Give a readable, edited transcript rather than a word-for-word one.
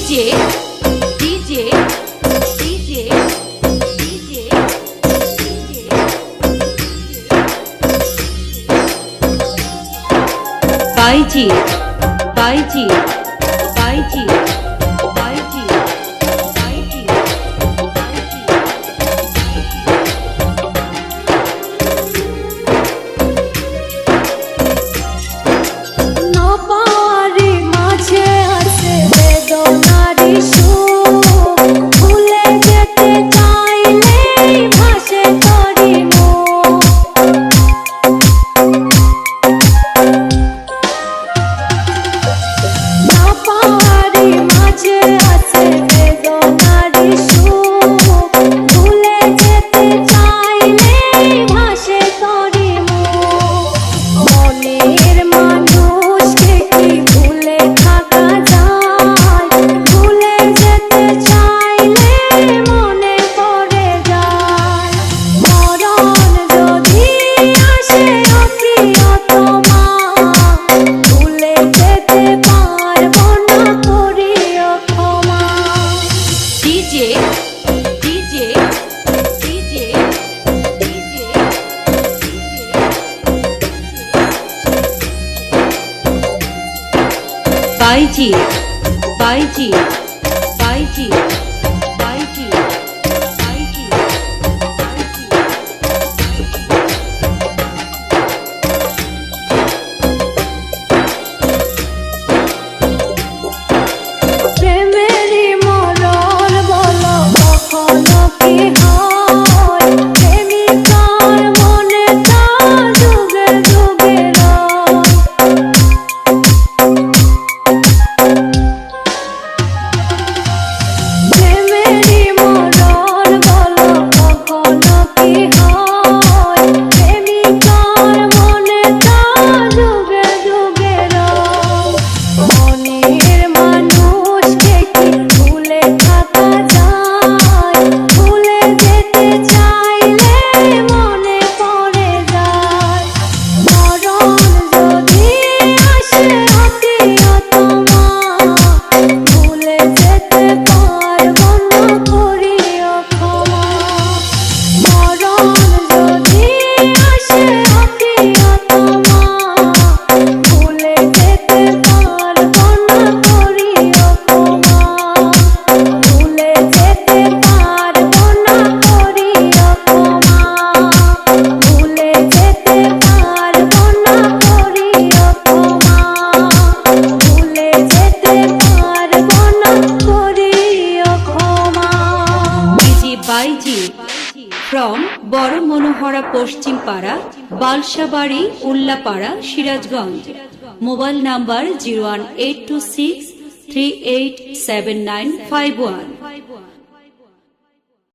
DJ DJ DJ DJ বাইজি বাইজি বাইজি বাইজি বাইজি নপারি মাঝে আছে বেদনারি সুখ ভুলে যেতে চাইলে ভাসে তোরি মুখ নপারি মাঝে আছে বেদনারি সুখ ভুলে যেতে চাইলে ভাসে তোরি মুখ মনের মানুষকে কি ভুলে থাকা যায় ভুলে যেতে চাইলে মনে পড়ে যায় মরণ যদি আসে অপ্রিয়তমা ভুলে যেতে পারবো না করিও ক্ষমা ডিজে ডিজে ডিজে ডিজে বাইজি বাইজি বাইজি বাইজি বাইজি প্রেমেরই মরণ বলো কখনো কি হয় প্রেমিকার মনে তা যুগে যুগে রয় প্রেমেরই মরণ বলো কখনো কি হয় প্রেমিকার মনে তা যুগে যুগে রয় মনের মানুষকে কি ভুলে থাকা যায় ভুলে যেতে চাইলে মনে পড়ে যায় মরণ যদি আসে অপ্রিয়তমা ভুলে যেতে পারবো না করিও ক্ষমা মরণ যদি আসে অপ্রিয়তমা ভুলে যেতে পারবো না করিও ক্ষমা ভুলে যেতে পারবো না করিও ক্ষমা ভুলে যেতে পারবো না করিও ক্ষমা ভুলে যেতে পারবো না করিও ক্ষমা ডিজে বাইজি ফ্রম বড় মনোহরা পশ্চিম পাড়া বালসাবাড়ি উল্লাপাড়া সিরাজগঞ্জ মোবাইল নাম্বার 01826387951